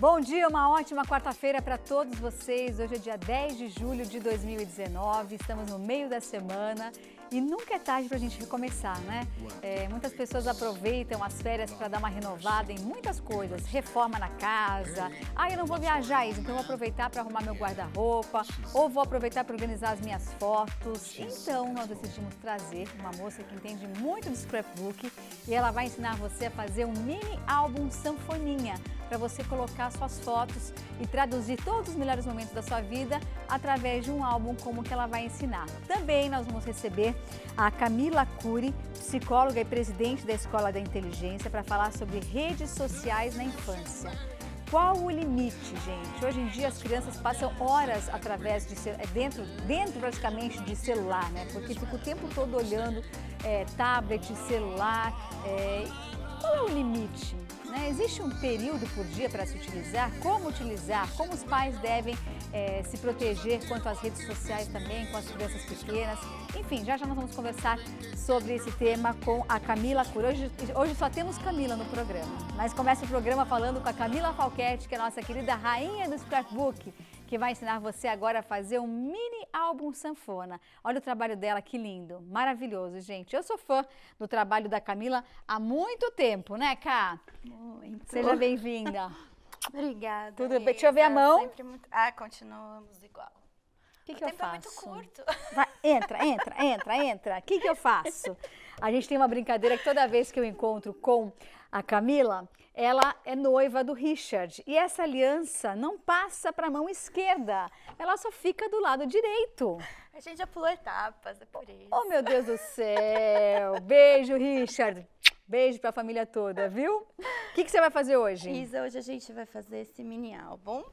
Bom dia, uma ótima quarta-feira para todos vocês. Hoje é dia 10 de julho de 2019, estamos no meio da semana e nunca é tarde para a gente recomeçar, né? Muitas pessoas aproveitam as férias para dar uma renovada em muitas coisas, reforma na casa. Eu não vou viajar, então eu vou aproveitar para arrumar meu guarda-roupa ou vou aproveitar para organizar as minhas fotos. Então nós decidimos trazer uma moça que entende muito de scrapbook e ela vai ensinar você a fazer um mini álbum sanfoninha, para você colocar suas fotos e traduzir todos os melhores momentos da sua vida através de um álbum como que ela vai ensinar. Também nós vamos receber a Camila Cury, psicóloga e presidente da Escola da Inteligência, para falar sobre redes sociais na infância. Qual o limite, gente? Hoje em dia as crianças passam horas através de dentro praticamente de celular, né? Porque fica o tempo todo olhando tablet, celular. Qual é o limite? Existe um período por dia para se utilizar? Como utilizar? Como os pais devem se proteger quanto às redes sociais também, com as crianças pequenas? Enfim, já nós vamos conversar sobre esse tema com a Camila Cury. Hoje só temos Camila no programa, mas começa o programa falando com a Camila Falquete, que é a nossa querida rainha do scrapbook, que vai ensinar você agora a fazer um mini álbum sanfona. Olha o trabalho dela, que lindo, maravilhoso, gente. Eu sou fã do trabalho da Camila há muito tempo, né, Cá? Muito. Seja bem-vinda. Obrigada. Tudo bem? Deixa eu ver a mão. Sempre muito... continuamos igual. O que eu tempo faço? É muito curto. Vai, entra. O que eu faço? A gente tem uma brincadeira que toda vez que eu encontro com a Camila, ela é noiva do Richard. E essa aliança não passa para a mão esquerda, ela só fica do lado direito. A gente já pulou etapas, é por isso. Oh, meu Deus do céu! Beijo, Richard. Beijo para a família toda, viu? O que você vai fazer hoje? Isa, hoje a gente vai fazer esse mini álbum.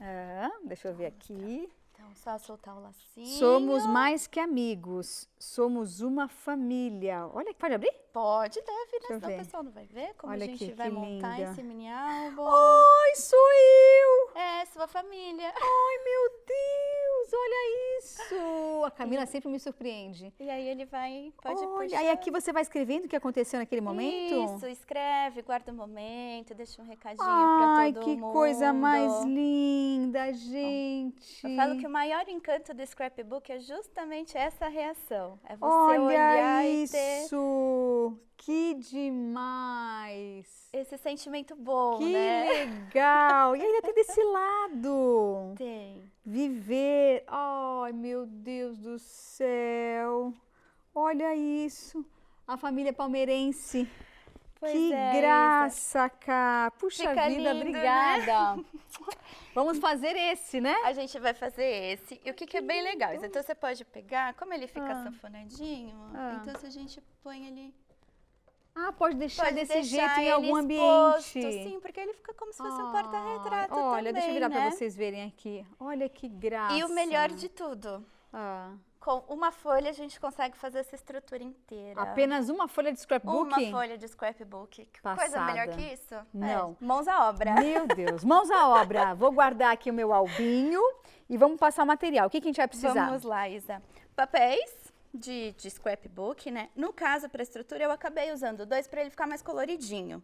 Deixa eu ver aqui. Então, só soltar o lacinho. Somos mais que amigos, somos uma família. Olha, pode abrir? Pode, deve, né? Deixa eu Senão o ver. pessoal não vai ver como Olha a gente aqui, vai que montar linda. esse mini álbum. Ai, sou eu! É, sua família. Ai, meu Deus, olha isso! A Camila sempre me surpreende. E aí ele pode Olha, puxar. aí aqui você vai escrevendo o que aconteceu naquele momento? Isso, escreve, guarda um momento, deixa um recadinho Ai, pra todo que mundo. coisa mais linda, gente! Eu falo que o maior encanto do scrapbook é justamente essa reação. É você Olha olhar e ter isso! Que demais! esse sentimento bom, Que né? legal! E ainda tem desse lado. Tem. Viver. Ai, meu Deus do céu. Olha isso. A família palmeirense. Pois Que é, graça, Cá. Puxa Fica vida, lindo, obrigada. Vamos fazer esse, né? A gente vai fazer esse. E o que é bem legal? Então você pode pegar, como ele fica sanfonadinho, então se a gente põe ele... Pode deixar desse deixar jeito em ele algum exposto, ambiente. Sim, porque ele fica como se fosse um porta-retrato Olha, também, deixa eu virar né? para vocês verem aqui. Olha que graça. E o melhor de tudo, com uma folha a gente consegue fazer essa estrutura inteira. Apenas uma folha de scrapbook? Uma folha de scrapbook. Que coisa melhor que isso? Não. Mãos à obra. Meu Deus, mãos à obra. Vou guardar aqui o meu albinho e vamos passar o material. O que a gente vai precisar? Vamos lá, Isa. Papéis de scrapbook, né? No caso, para a estrutura, eu acabei usando 2 para ele ficar mais coloridinho.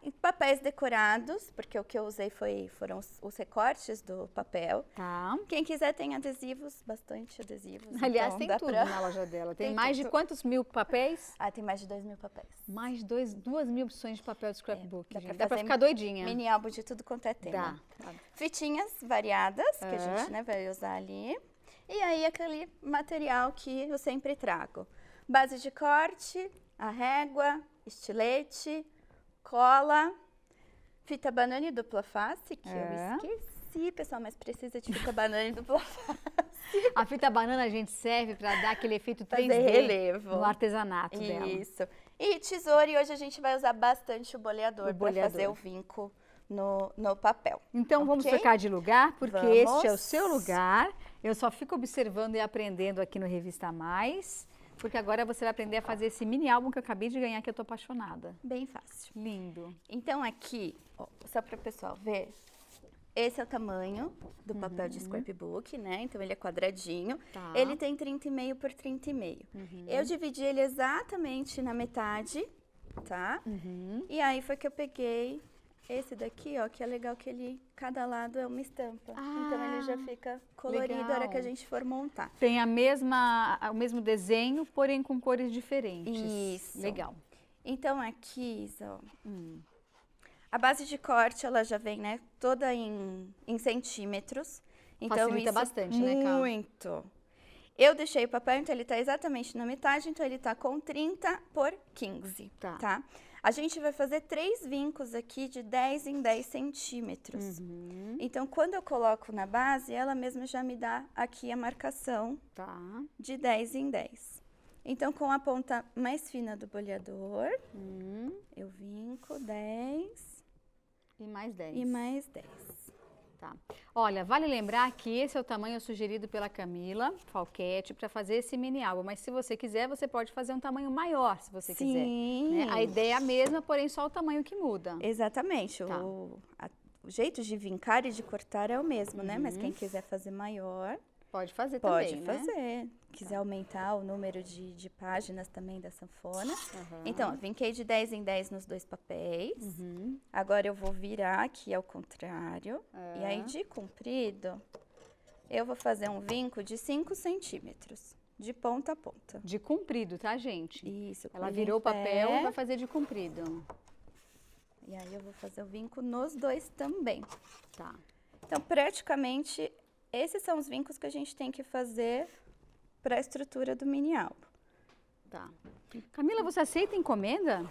E papéis decorados, porque o que eu usei foram os recortes do papel. Tá. Quem quiser tem adesivos, bastante adesivos. Aliás, então tem dá tudo pra... na loja dela. Tem Tem mais de tudo. quantos mil papéis? Tem mais de 2.000 papéis. Mais de 2.000 opções de papel de scrapbook. dá Gente. pra Dá pra fazer ficar doidinha. Mini álbum de tudo quanto é tema. Dá. Fitinhas variadas, que a gente vai usar ali. E aí aquele material que eu sempre trago. Base de corte, a régua, estilete, cola, fita banana e dupla face, que eu esqueci, pessoal, mas precisa de fita banana e dupla face. A fita banana a gente serve para dar aquele efeito 3D Fazer relevo. no artesanato dela. Isso. E tesoura, e hoje a gente vai usar bastante o boleador para fazer o vinco no papel. Então vamos trocar de lugar, porque este é o seu lugar. Eu só fico observando e aprendendo aqui no Revista Mais, porque agora você vai aprender a fazer esse mini álbum que eu acabei de ganhar, que eu tô apaixonada. Bem fácil. Lindo. Então aqui, só para o pessoal ver, esse é o tamanho do papel de scrapbook, né? Então ele é quadradinho. Tá. Ele tem 30,5 por 30,5. Eu dividi ele exatamente na metade, tá? E aí foi que eu peguei Esse daqui, ó, que é legal que ele, cada lado é uma estampa. Ah, então ele já fica colorido na hora que a gente for montar. Tem o mesmo desenho, porém com cores diferentes. Isso. Legal. Então aqui, ó, a base de corte, ela já vem, né, toda em centímetros. Então Facilita isso bastante, né, Cá? muito. Eu deixei o papel, então ele tá exatamente na metade, então ele tá com 30 por 15, tá? A gente vai fazer 3 vincos aqui de 10 em 10 centímetros. Então, quando eu coloco na base, ela mesma já me dá aqui a marcação de 10 em 10. Então, com a ponta mais fina do boleador, eu vinco 10. E mais 10. E mais 10. Tá. Olha, vale lembrar que esse é o tamanho sugerido pela Camila Falquete para fazer esse mini álbum, mas se você quiser, você pode fazer um tamanho maior, se você quiser. Né? A ideia é a mesma, porém só o tamanho que muda. Exatamente. O jeito de vincar e de cortar é o mesmo, né? Mas quem quiser fazer maior... Pode fazer também, Pode fazer. Né? Quiser aumentar o número de páginas também da sanfona. Então, ó, vinquei de 10 em 10 nos 2 papéis. Agora eu vou virar aqui ao contrário. E aí, de comprido, eu vou fazer um vinco de 5 centímetros, de ponta a ponta. De comprido, tá, gente? Isso. Ela virou o papel e vai fazer de comprido. E aí eu vou fazer o vinco nos 2 também. Tá. Então, praticamente... Esses são os vincos que a gente tem que fazer para a estrutura do mini álbum. Tá. Camila, você aceita encomenda?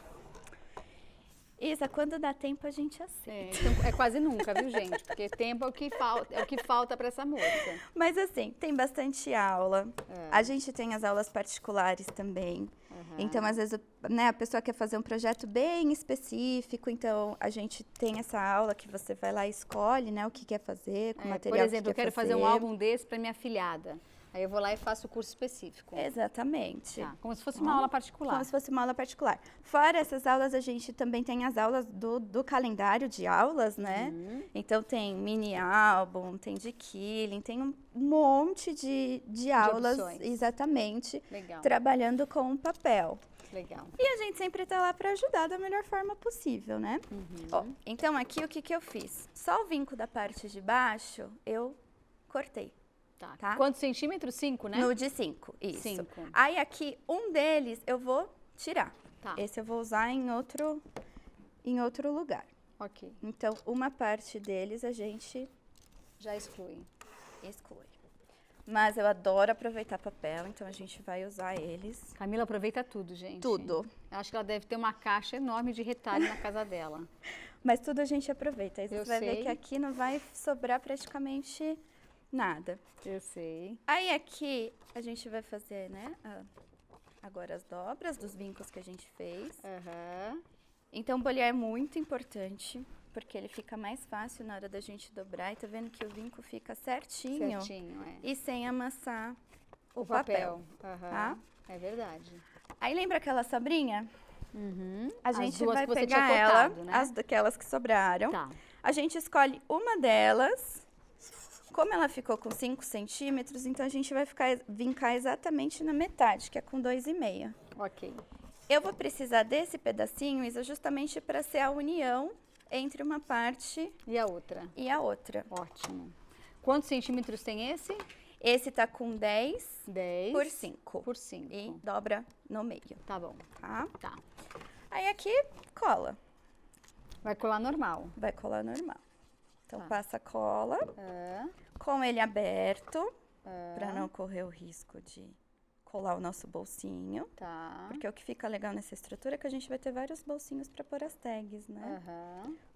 Isa, quando dá tempo a gente aceita. Então, é quase nunca, viu, gente? Porque tempo é o que falta para essa moça. Mas assim, tem bastante aula. A gente tem as aulas particulares também. Então, às vezes, né, a pessoa quer fazer um projeto bem específico, então a gente tem essa aula que você vai lá e escolhe, né, o que quer fazer, com o material por exemplo, que eu quero fazer um álbum desse para minha afilhada. Aí eu vou lá e faço o curso específico. Exatamente. Tá, como se fosse uma aula particular. Como se fosse uma aula particular. Fora essas aulas, a gente também tem as aulas do calendário de aulas, né? Então, tem mini álbum, tem de quilling, tem um monte de aulas, opções. Exatamente, Legal. Trabalhando com o papel. Legal. E a gente sempre tá lá para ajudar da melhor forma possível, né? Ó, então, aqui, o que eu fiz? Só o vinco da parte de baixo, eu cortei. Tá? Quantos centímetros? 5, né? No de 5, isso. 5. Aí aqui, um deles eu vou tirar. Tá. Esse eu vou usar em outro lugar. Ok. Então, uma parte deles a gente já exclui. Mas eu adoro aproveitar papel, então a gente vai usar eles. Camila aproveita tudo, gente. Tudo. Eu acho que ela deve ter uma caixa enorme de retalho na casa dela. Mas tudo a gente aproveita. Aí você vai ver que aqui não vai sobrar praticamente... nada. Eu sei. Aí aqui a gente vai fazer, né, agora as dobras dos vincos que a gente fez. Então, bolear é muito importante, porque ele fica mais fácil na hora da gente dobrar. E tá vendo que o vinco fica certinho. E sem amassar o papel. Tá? É verdade. Aí lembra aquela sobrinha? A gente duas vai que você pegar tinha ela, cortado, né? aquelas que sobraram. Tá. A gente escolhe uma delas. Como ela ficou com 5 centímetros, então a gente vai vincar exatamente na metade, que é com 2,5. Ok. Eu vou precisar desse pedacinho, Isa, justamente para ser a união entre uma parte e a outra. Ótimo. Quantos centímetros tem esse? Esse tá com 10 por 5. Por 5. E dobra no meio. Tá bom. Tá. Aí aqui, cola. Vai colar normal. Vai colar normal. Então, passa cola. Com ele aberto, para não correr o risco de colar o nosso bolsinho. Tá. Porque o que fica legal nessa estrutura é que a gente vai ter vários bolsinhos para pôr as tags, né?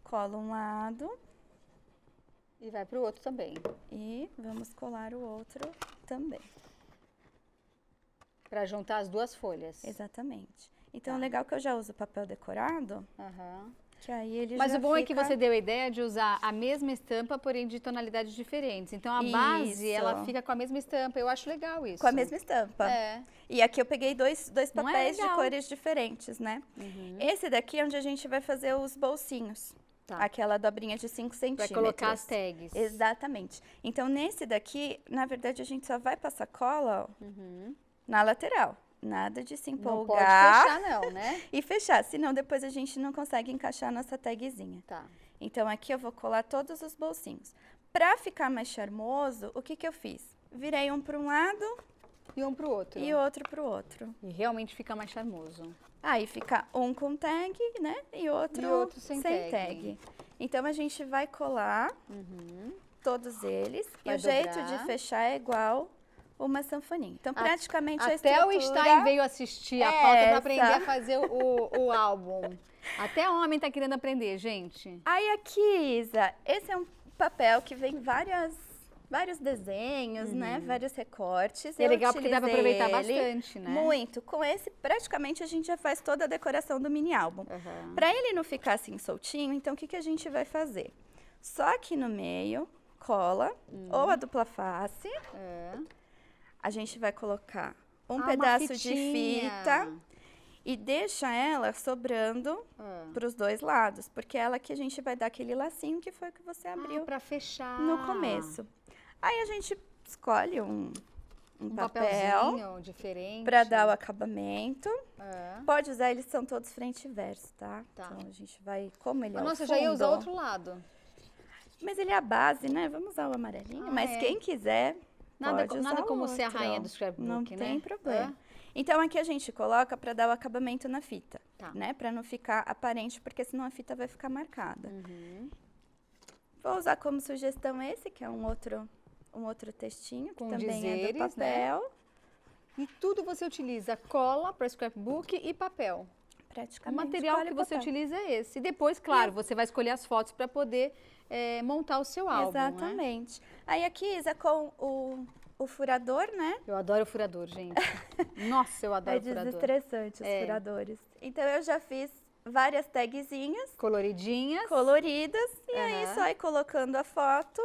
Cola um lado. E vai pro outro também. E vamos colar o outro também. Para juntar as duas folhas. Exatamente. Então, o legal é que eu já uso papel decorado. Que aí ele Mas já o bom fica... é que você deu a ideia de usar a mesma estampa, porém de tonalidades diferentes. Então, a base, ela fica com a mesma estampa. Eu acho legal isso. Com a mesma estampa. E aqui eu peguei dois papéis de cores diferentes, né? Esse daqui é onde a gente vai fazer os bolsinhos. Aquela dobrinha de 5 centímetros. Vai colocar as tags. Exatamente. Então, nesse daqui, na verdade, a gente só vai passar cola ó, na lateral. Nada de se empolgar. Não pode fechar não, né? E fechar, senão depois a gente não consegue encaixar a nossa tagzinha. Tá. Então, aqui eu vou colar todos os bolsinhos. Para ficar mais charmoso, o que que eu fiz? Virei um para um lado E um pro outro. e outro para o outro. E realmente fica mais charmoso. Aí fica um com tag, né? E outro sem sem tag. tag. Então, a gente vai colar todos eles. Vai e o jeito dobrar. de fechar é igual uma sanfoninha. Então, praticamente a Até estrutura... o Stein veio assistir a pauta para aprender a essa. fazer o álbum. Até homem tá querendo aprender, gente. Aí aqui, Isa, esse é um papel que vem vários desenhos, né? Vários recortes. E é legal porque dá para utilizei aproveitar ele bastante, né? Muito. Com esse, praticamente, a gente já faz toda a decoração do mini álbum. Uhum. Para ele não ficar assim soltinho, então o que, que a gente vai fazer? Só aqui no meio, cola, ou a dupla face. É. A gente vai colocar um Uma pedaço de fitinha. fita e deixa ela sobrando para os dois lados, porque é ela que a gente vai dar aquele lacinho que foi o que você abriu Para fechar. no começo. Aí a gente escolhe um papel papelzinho diferente. para dar o acabamento. É. Pode usar, eles são todos frente e verso, tá? Tá. Então a gente vai, como ele é o Nossa, eu fundo, já ia usar o outro lado. mas ele é a base, né? Vamos usar o amarelinho, mas é. quem quiser Nada, pode usar nada o como ser a outro. rainha do scrapbook, Não né? tem problema. Então aqui a gente coloca para dar o acabamento na fita, Tá. né? Para não ficar aparente, porque senão a fita vai ficar marcada. Uhum. Vou usar como sugestão esse, que é um outro textinho, que Com também é do dizeres, né? papel. E tudo você utiliza cola para scrapbook e papel. O Praticamente. material cola que e você papel. utiliza é esse. E depois, claro, você vai escolher as fotos para poder montar o seu álbum. Né? Exatamente. Aí aqui, Isa, com o furador, né? Eu adoro o furador, gente. Nossa, eu adoro É o furador. desestressante os furadores. Então eu já fiz várias tagzinhas Coloridinhas. coloridas e aí Aham. só ir colocando a foto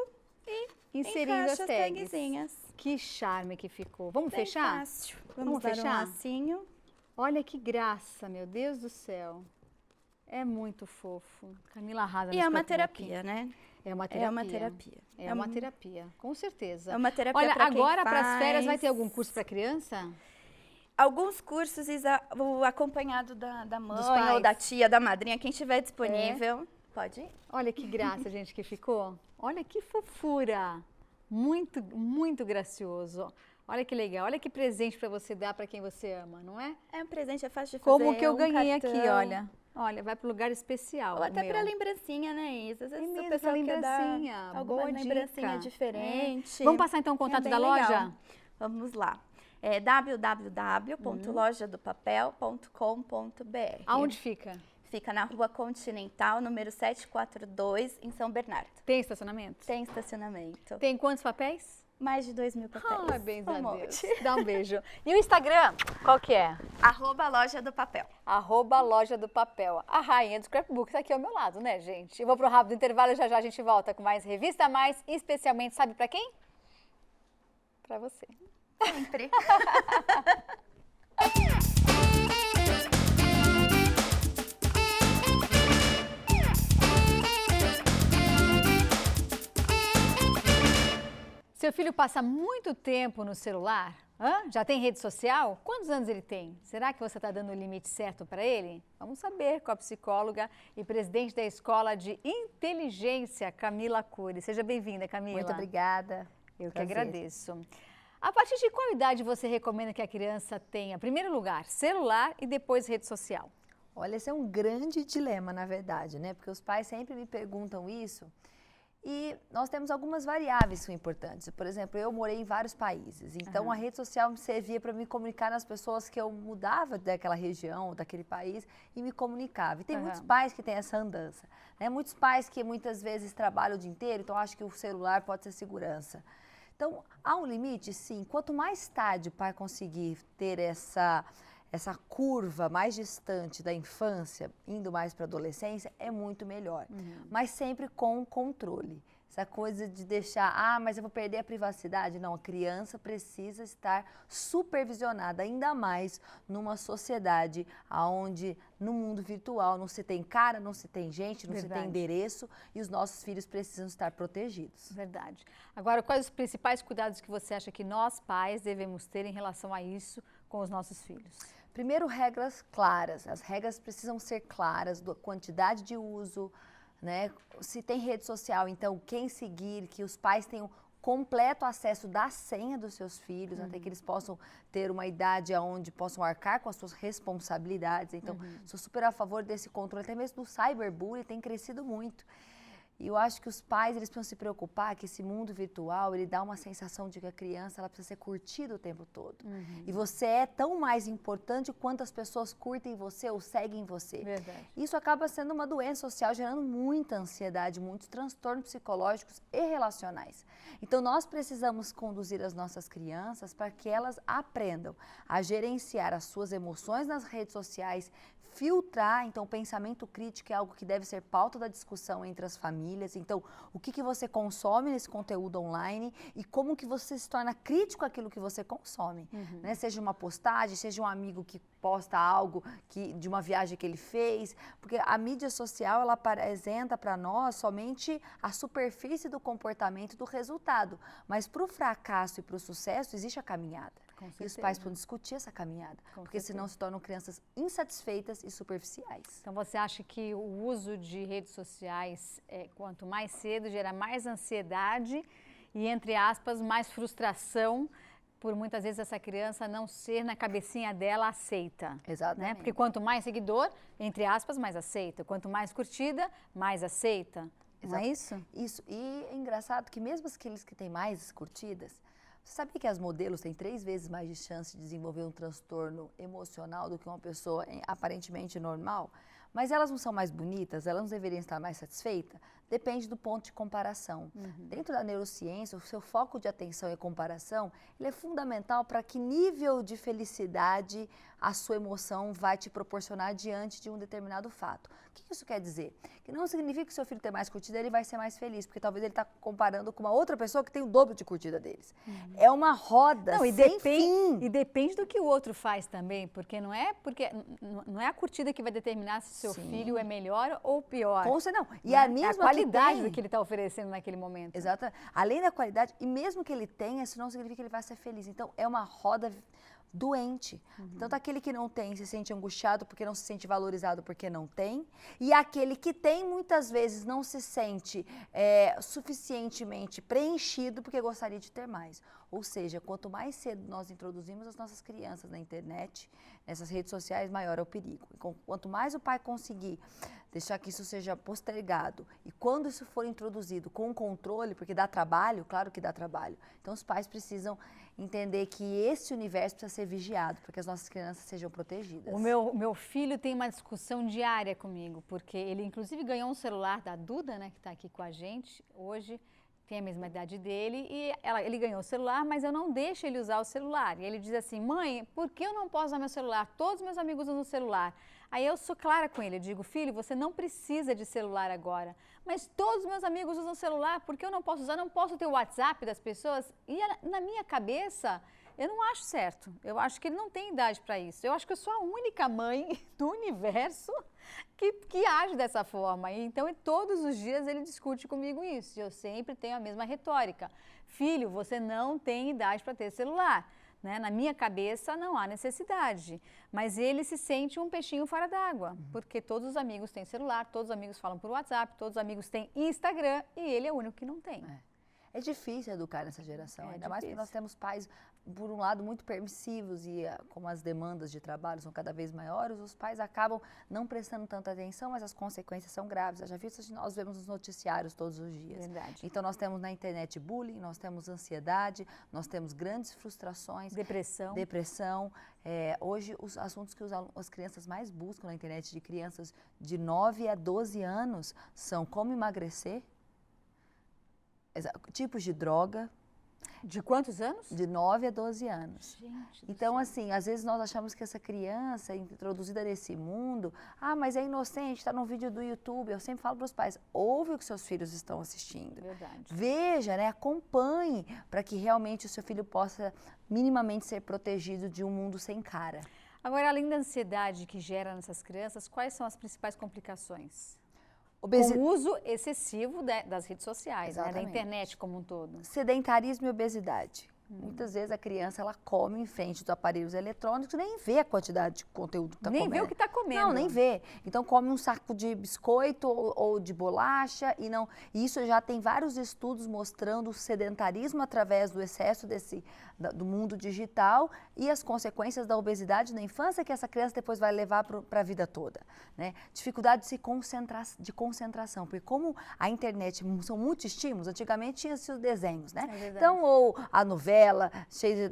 e Inserindo as encaixa tags. tagzinhas. Que charme que ficou. Vamos Bem fechar? fácil. Vamos dar fechar? um lacinho. Olha que graça, meu Deus do céu. É muito fofo. Camila arrasa E no é uma scrapbook. terapia, né? É uma terapia. É uma terapia. É uma terapia, com certeza. É uma terapia Olha, pra quem agora para as férias vai faz. ter algum curso para criança? Alguns cursos, Isa, o acompanhado da mãe pais. ou da tia, da madrinha, quem tiver disponível, pode ir. Olha que graça, gente, que ficou. Olha que fofura. Muito, muito gracioso. Olha que legal. Olha que presente para você dar para quem você ama, não é? É um presente, é fácil de fazer. Como que eu um ganhei cartão. aqui, olha. Olha, vai para lugar especial. Ou até o para meu. lembrancinha, né, Isa? Às vezes mesmo, a pessoa pra quer dar lembrancinha. alguma Boa lembrancinha dica. diferente. Vamos passar então o contato bem da legal. loja? Vamos lá. É www.lojadopapel.com.br. Aonde fica? Fica na Rua Continental, número 742, em São Bernardo. Tem estacionamento? Tem estacionamento. Tem quantos papéis? Mais de 2.000 papéis. Ai, bens a Um Deus. monte. Dá um beijo. E o Instagram, qual que é? @Loja do Papel. @Loja do Papel. A rainha do scrapbook tá aqui ao meu lado, né, gente? Eu vou pro rápido intervalo e já já a gente volta com mais Revista Mais, especialmente, sabe pra quem? Pra você. Sempre. Seu filho passa muito tempo no celular? Hã? Já tem rede social? Quantos anos ele tem? Será que você está dando o limite certo para ele? Vamos saber com a psicóloga e presidente da Escola de Inteligência, Camila Cury. Seja bem-vinda, Camila. Muito obrigada. Eu que Prazer. agradeço. A partir de qual idade você recomenda que a criança tenha, em primeiro lugar, celular e depois rede social? Olha, esse é um grande dilema, na verdade, né? Porque os pais sempre me perguntam isso. E nós temos algumas variáveis que são importantes. Por exemplo, eu morei em vários países, então a rede social me servia para me comunicar nas pessoas que eu mudava daquela região, daquele país e me comunicava. E tem muitos pais que têm essa andança, né? Muitos pais que muitas vezes trabalham o dia inteiro, então acham que o celular pode ser segurança. Então, há um limite, sim. Quanto mais tarde o pai conseguir ter essa curva mais distante da infância, indo mais para a adolescência, é muito melhor. Mas sempre com controle. Essa coisa de deixar, mas eu vou perder a privacidade. Não, a criança precisa estar supervisionada, ainda mais numa sociedade onde, no mundo virtual, não se tem cara, não se tem gente, não se tem endereço, e os nossos filhos precisam estar protegidos. Verdade. Agora, quais os principais cuidados que você acha que nós, pais, devemos ter em relação a isso com os nossos filhos? Primeiro, regras claras. As regras precisam ser claras, da quantidade de uso, né? Se tem rede social, então quem seguir, que os pais tenham completo acesso da senha dos seus filhos, até que eles possam ter uma idade onde possam arcar com as suas responsabilidades. Então, sou super a favor desse controle, até mesmo do cyberbullying, tem crescido muito. E eu acho que os pais, eles precisam se preocupar que esse mundo virtual, ele dá uma sensação de que a criança, ela precisa ser curtida o tempo todo. E você é tão mais importante quanto as pessoas curtem você ou seguem você. Verdade. Isso acaba sendo uma doença social, gerando muita ansiedade, muitos transtornos psicológicos e relacionais. Então, nós precisamos conduzir as nossas crianças para que elas aprendam a gerenciar as suas emoções nas redes sociais, filtrar, então, o pensamento crítico é algo que deve ser pauta da discussão entre as famílias. Então, o que você consome nesse conteúdo online e como que você se torna crítico àquilo que você consome, né? Seja uma postagem, seja um amigo que posta algo de uma viagem que ele fez, porque a mídia social, ela apresenta para nós somente a superfície do comportamento, do resultado, mas para o fracasso e para o sucesso existe a caminhada. E os pais precisam discutir essa caminhada, porque senão se tornam crianças insatisfeitas e superficiais. Então, você acha que o uso de redes sociais, quanto mais cedo, gera mais ansiedade e, entre aspas, mais frustração por muitas vezes essa criança não ser na cabecinha dela aceita. Exatamente. Né? Porque quanto mais seguidor, entre aspas, mais aceita. Quanto mais curtida, mais aceita. Não é isso? Isso. E é engraçado que mesmo aqueles que têm mais curtidas, você sabia que as modelos têm 3 vezes mais de chance de desenvolver um transtorno emocional do que uma pessoa aparentemente normal? Mas elas não são mais bonitas? Elas não deveriam estar mais satisfeitas? Depende do ponto de comparação. Dentro da neurociência, o seu foco de atenção e comparação, ele é fundamental para que nível de felicidade a sua emoção vai te proporcionar diante de um determinado fato. O que isso quer dizer? Que não significa que o seu filho ter mais curtida, ele vai ser mais feliz, porque talvez ele está comparando com uma outra pessoa que tem o dobro de curtida deles. É uma roda sem fim. E depende do que o outro faz também, porque não é a curtida que vai determinar se seu filho é melhor ou pior. Com certeza não. E a mesma qualidade do que ele está oferecendo naquele momento. Exatamente. Além da qualidade, e mesmo que ele tenha, isso não significa que ele vai ser feliz. Então, é uma roda doente. Tanto aquele que não tem se sente angustiado porque não se sente valorizado porque não tem, e aquele que tem muitas vezes não se sente suficientemente preenchido porque gostaria de ter mais. Ou seja, quanto mais cedo nós introduzimos as nossas crianças na internet, nessas redes sociais, maior é o perigo. E quanto mais o pai conseguir deixar que isso seja postergado, e quando isso for introduzido com controle, porque dá trabalho, claro que dá trabalho, então os pais precisam entender que esse universo precisa ser vigiado para que as nossas crianças sejam protegidas. O meu filho tem uma discussão diária comigo, porque ele inclusive ganhou um celular da Duda, né, que está aqui com a gente hoje, tem a mesma idade dele, e ele ganhou o celular, mas eu não deixo ele usar o celular. E ele diz assim, mãe, por que eu não posso usar meu celular? Todos meus amigos usam o celular. Aí eu sou clara com ele, eu digo, filho, você não precisa de celular agora, mas todos os meus amigos usam celular, por que eu não posso usar? Não posso ter o WhatsApp das pessoas? E na minha cabeça, eu não acho certo, eu acho que ele não tem idade para isso. Eu acho que eu sou a única mãe do universo que age dessa forma. Então, todos os dias ele discute comigo isso, eu sempre tenho a mesma retórica. Filho, você não tem idade para ter celular. Né? Na minha cabeça não há necessidade, mas ele se sente um peixinho fora d'água, porque todos os amigos têm celular, todos os amigos falam por WhatsApp, todos os amigos têm Instagram e ele é o único que não tem. É difícil educar nessa geração, ainda mais porque nós temos pais, por um lado, muito permissivos e como as demandas de trabalho são cada vez maiores, os pais acabam não prestando tanta atenção, mas as consequências são graves. Já viu isso? Nós vemos nos noticiários todos os dias. Verdade. Então, nós temos na internet bullying, nós temos ansiedade, nós temos grandes frustrações. Depressão. Hoje, os assuntos que as crianças mais buscam na internet de crianças de 9 a 12 anos são como emagrecer, tipos de droga. De quantos anos? De 9 a 12 anos. Gente, então, assim, às vezes nós achamos que essa criança introduzida nesse mundo, mas é inocente, está num vídeo do YouTube. Eu sempre falo para os pais, ouve o que seus filhos estão assistindo. Verdade. Veja, né, acompanhe, para que realmente o seu filho possa minimamente ser protegido de um mundo sem cara. Agora, além da ansiedade que gera nessas crianças, quais são as principais complicações? O uso excessivo das redes sociais, né, da internet como um todo. Sedentarismo e obesidade. Muitas vezes a criança, ela come em frente dos aparelhos eletrônicos, nem vê a quantidade de conteúdo que está comendo. Nem vê o que está comendo. Não, nem vê. Então come um saco de biscoito ou de bolacha e não. E isso já tem vários estudos mostrando o sedentarismo através do excesso do mundo digital e as consequências da obesidade na infância que essa criança depois vai levar para a vida toda, né? Dificuldade de concentração, porque como a internet são muitos estímulos, antigamente tinha os desenhos, né? Então, ou a novela,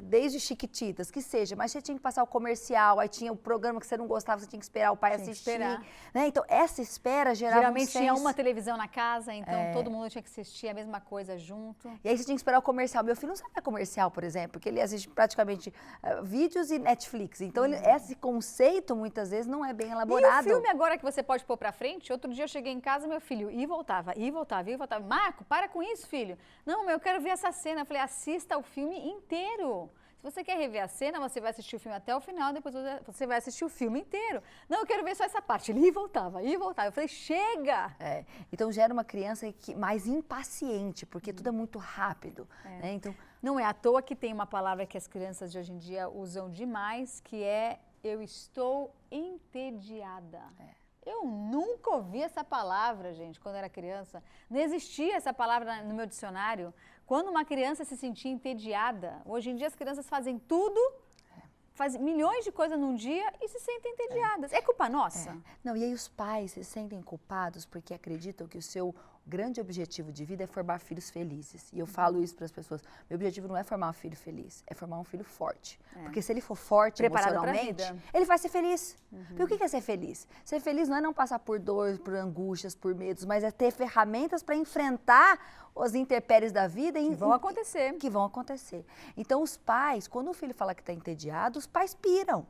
desde Chiquititas, que seja, mas você tinha que passar o comercial, aí tinha o programa que você não gostava, você tinha que esperar o pai assistir, né? Então, essa espera gerava Geralmente tinha uma televisão na casa, então todo mundo tinha que assistir a mesma coisa junto. E aí você tinha que esperar o comercial. Meu filho não sabe comercial, por exemplo, porque ele assiste praticamente vídeos e Netflix. Então, esse conceito, muitas vezes, não é bem elaborado. E o filme agora que você pode pôr pra frente, outro dia eu cheguei em casa, meu filho, e voltava. Marco, para com isso, filho. Não, mas eu quero ver essa cena. Eu falei, assista o filme inteiro. Se você quer rever a cena, você vai assistir o filme até o final, depois você vai assistir o filme inteiro. Não, eu quero ver só essa parte. Ele ia e voltava. Eu falei, chega! Então, gera uma criança mais impaciente, porque tudo é muito rápido. Né? Então, não é à toa que tem uma palavra que as crianças de hoje em dia usam demais, que é eu estou entediada. Eu nunca ouvi essa palavra, gente, quando era criança. Não existia essa palavra no meu dicionário. Quando uma criança se sentia entediada, hoje em dia as crianças fazem tudo, fazem milhões de coisas num dia e se sentem entediadas. É culpa nossa? Não, e aí os pais se sentem culpados porque acreditam que o seu grande objetivo de vida é formar filhos felizes. E eu falo isso para as pessoas. Meu objetivo não é formar um filho feliz, é formar um filho forte. Porque se ele for forte emocionalmente, ele vai ser feliz. Porque o que é ser feliz? Ser feliz não é não passar por dores, por angústias, por medos, mas é ter ferramentas para enfrentar as intempéries da vida que vão acontecer. Que vão acontecer. Então, os pais, quando o filho fala que está entediado, os pais piram.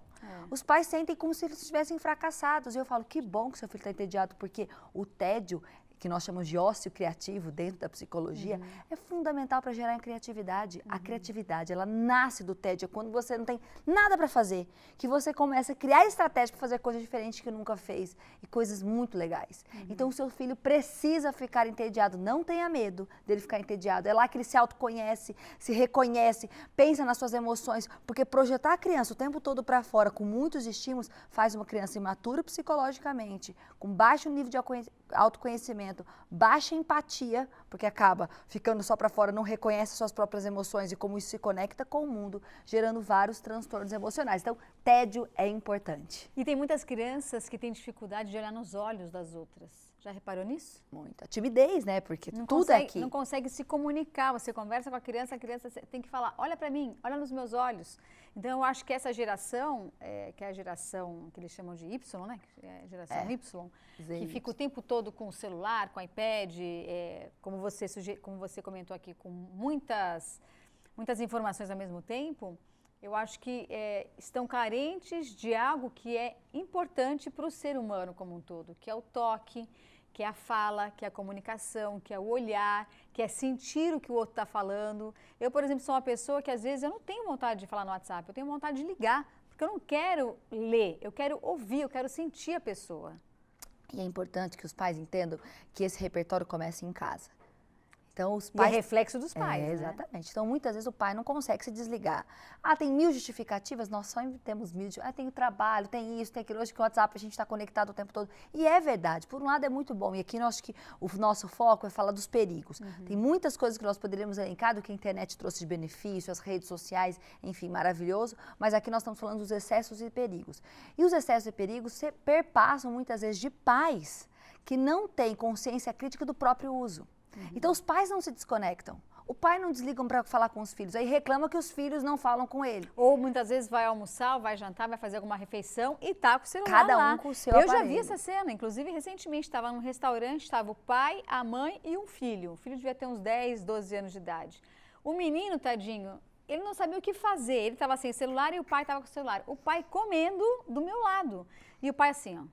Os pais sentem como se eles estivessem fracassados. E eu falo, que bom que seu filho está entediado, porque o tédio, que nós chamamos de ócio criativo dentro da psicologia, é fundamental para gerar a criatividade. A criatividade, ela nasce do tédio, é quando você não tem nada para fazer, que você começa a criar estratégias para fazer coisas diferentes que nunca fez e coisas muito legais. Então, o seu filho precisa ficar entediado, não tenha medo dele ficar entediado. É lá que ele se autoconhece, se reconhece, pensa nas suas emoções, porque projetar a criança o tempo todo para fora com muitos estímulos faz uma criança imatura psicologicamente, com baixo nível de autoconhecimento, baixa empatia, porque acaba ficando só para fora, não reconhece suas próprias emoções e como isso se conecta com o mundo, gerando vários transtornos emocionais. Então, tédio é importante. E tem muitas crianças que têm dificuldade de olhar nos olhos das outras. Já reparou nisso? Muita timidez, né? Porque não tudo consegue, é aqui. Não consegue se comunicar. Você conversa com a criança tem que falar, olha para mim, olha nos meus olhos. Então, eu acho que essa geração, que é a geração que eles chamam de Y, né? É a geração Y, que fica o tempo todo com o celular, com o iPad, como você comentou aqui, com muitas informações ao mesmo tempo, eu acho que estão carentes de algo que é importante para o ser humano como um todo, que é o toque, que é a fala, que é a comunicação, que é o olhar, que é sentir o que o outro está falando. Eu, por exemplo, sou uma pessoa que às vezes eu não tenho vontade de falar no WhatsApp, eu tenho vontade de ligar, porque eu não quero ler, eu quero ouvir, eu quero sentir a pessoa. E é importante que os pais entendam que esse repertório comece em casa. Então, os pais... E é reflexo dos pais, né? Exatamente. Então, muitas vezes o pai não consegue se desligar. Ah, tem 1000 justificativas, nós só temos 1000. Ah, tem o trabalho, tem isso, tem aquilo. Hoje que o WhatsApp a gente está conectado o tempo todo. E é verdade. Por um lado é muito bom. E aqui eu acho que o nosso foco é falar dos perigos. Tem muitas coisas que nós poderíamos elencar do que a internet trouxe de benefício, as redes sociais, enfim, maravilhoso. Mas aqui nós estamos falando dos excessos e perigos. E os excessos e perigos perpassam muitas vezes de pais que não têm consciência crítica do próprio uso. Então, os pais não se desconectam. O pai não desliga para falar com os filhos. Aí reclama que os filhos não falam com ele. Ou muitas vezes vai almoçar, vai jantar, vai fazer alguma refeição e tá com o celular Cada lá. um com o seu aparelho. Eu já vi essa cena. Inclusive, recentemente, estava num restaurante, estava o pai, a mãe e um filho. O filho devia ter uns 10, 12 anos de idade. O menino, tadinho, ele não sabia o que fazer. Ele estava sem celular e o pai estava com o celular. O pai comendo do meu lado. E o pai assim, ó.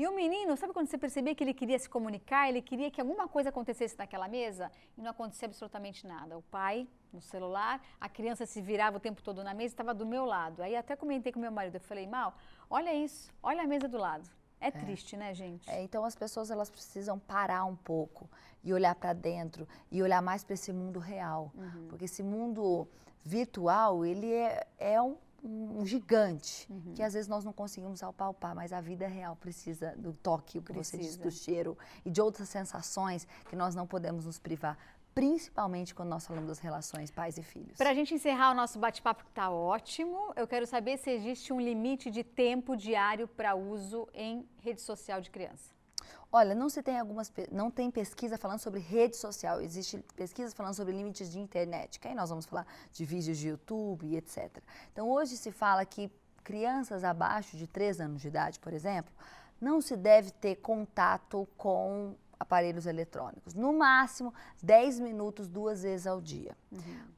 E o menino, sabe quando você percebia que ele queria se comunicar, ele queria que alguma coisa acontecesse naquela mesa e não acontecia absolutamente nada. O pai no celular, a criança se virava o tempo todo na mesa e estava do meu lado. Aí até comentei com meu marido, eu falei, Mal, olha isso, olha a mesa do lado. É triste, né, gente? Então as pessoas elas precisam parar um pouco e olhar para dentro e olhar mais para esse mundo real, porque esse mundo virtual ele é um gigante que às vezes nós não conseguimos apalpar, mas a vida real precisa do toque, o que você disse, do cheiro e de outras sensações que nós não podemos nos privar. Principalmente quando nós falamos das relações pais e filhos. Para a gente encerrar o nosso bate-papo, que está ótimo, eu quero saber se existe um limite de tempo diário para uso em rede social de criança. Olha, não tem pesquisa falando sobre rede social, existe pesquisa falando sobre limites de internet, que aí nós vamos falar de vídeos de YouTube e etc. Então hoje se fala que crianças abaixo de 3 anos de idade, por exemplo, não se deve ter contato com aparelhos eletrônicos. No máximo, 10 minutos 2 vezes ao dia.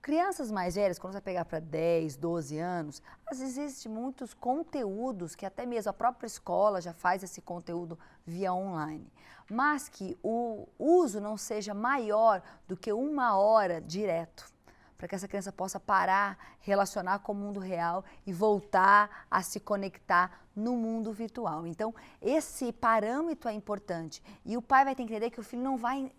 Crianças mais velhas, quando você pegar para 10, 12 anos, às vezes existem muitos conteúdos que até mesmo a própria escola já faz esse conteúdo via online. Mas que o uso não seja maior do que 1 hora direto, para que essa criança possa parar, relacionar com o mundo real e voltar a se conectar no mundo virtual. Então, esse parâmetro é importante e o pai vai ter que entender que o filho não vai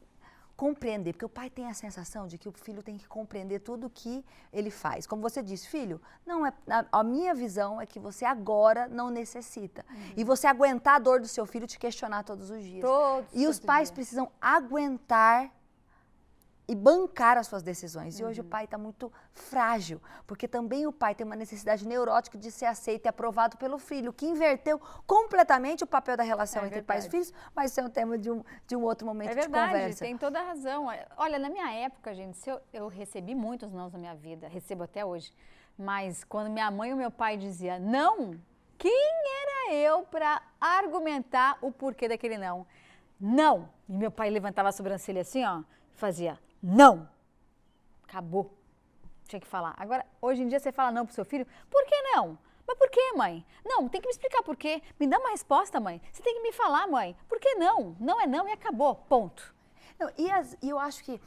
compreender, porque o pai tem a sensação de que o filho tem que compreender tudo o que ele faz. Como você disse, filho, não é, a minha visão é que você agora não necessita. E você aguentar a dor do seu filho te questionar todos os dias. E os pais precisam aguentar e bancar as suas decisões. E hoje o pai está muito frágil, porque também o pai tem uma necessidade neurótica de ser aceito e aprovado pelo filho, que inverteu completamente o papel da relação entre pais e filhos, mas isso é um tema de um outro momento de conversa. É verdade, tem toda a razão. Olha, na minha época, gente, eu recebi muitos nãos na minha vida, recebo até hoje, mas quando minha mãe e o meu pai diziam não, quem era eu para argumentar o porquê daquele não? Não! E meu pai levantava a sobrancelha assim, ó, fazia não. Acabou. Tinha que falar. Agora, hoje em dia você fala não pro seu filho, por que não? Mas por que, mãe? Não, tem que me explicar por quê. Me dá uma resposta, mãe. Você tem que me falar, mãe. Por que não? Não é não e acabou. Ponto. Não, e eu acho que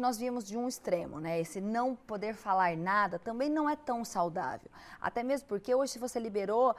nós viemos de um extremo, né? Esse não poder falar nada também não é tão saudável. Até mesmo porque hoje, se você liberou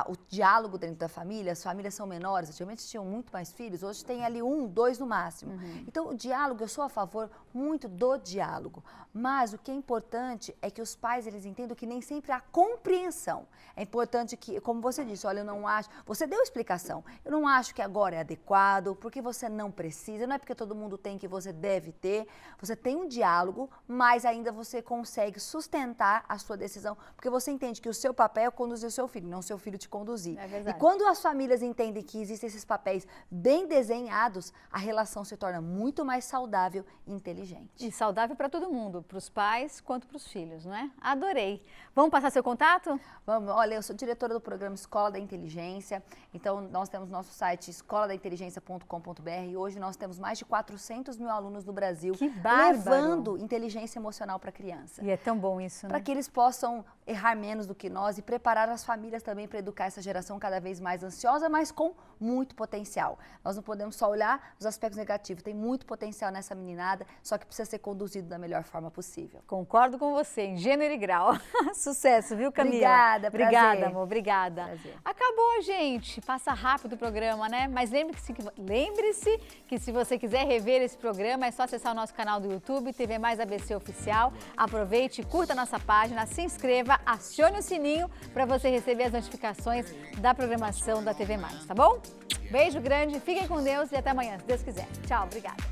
o diálogo dentro da família, as famílias são menores, antigamente tinham muito mais filhos, hoje tem ali 1, 2 no máximo. Então, o diálogo, eu sou a favor muito do diálogo. Mas o que é importante é que os pais, eles entendam que nem sempre há compreensão. É importante que, como você disse, olha, eu não acho, você deu explicação, eu não acho que agora é adequado, porque você não precisa, não é porque todo mundo tem que você deve ter, você tem um diálogo, mas ainda você consegue sustentar a sua decisão, porque você entende que o seu papel é conduzir o seu filho, não o seu filho te conduzir. É verdade. E quando as famílias entendem que existem esses papéis bem desenhados, a relação se torna muito mais saudável e inteligente. E saudável para todo mundo, para os pais quanto para os filhos, não é? Adorei. Vamos passar seu contato? Vamos, olha, eu sou diretora do programa Escola da Inteligência, então nós temos nosso site escoladainteligência.com.br e hoje nós temos mais de 400 mil alunos no Brasil levando inteligência emocional para a criança. E é tão bom isso, né? Para que eles possam errar menos do que nós e preparar as famílias também para educar essa geração cada vez mais ansiosa, mas com muito potencial. Nós não podemos só olhar os aspectos negativos, tem muito potencial nessa meninada, só que precisa ser conduzido da melhor forma possível. Concordo com você, em gênero e grau. Sucesso, viu, Camila? Obrigada, prazer. Obrigada, amor, obrigada. Prazer. Acabou, gente. Passa rápido o programa, né? Mas lembre-se que se você quiser rever esse programa, é só acessar o nosso canal do YouTube, TV Mais ABC Oficial. Aproveite, curta a nossa página, se inscreva, acione o sininho para você receber as notificações da programação da TV Mais, tá bom? Beijo grande, fiquem com Deus e até amanhã, se Deus quiser. Tchau, obrigada.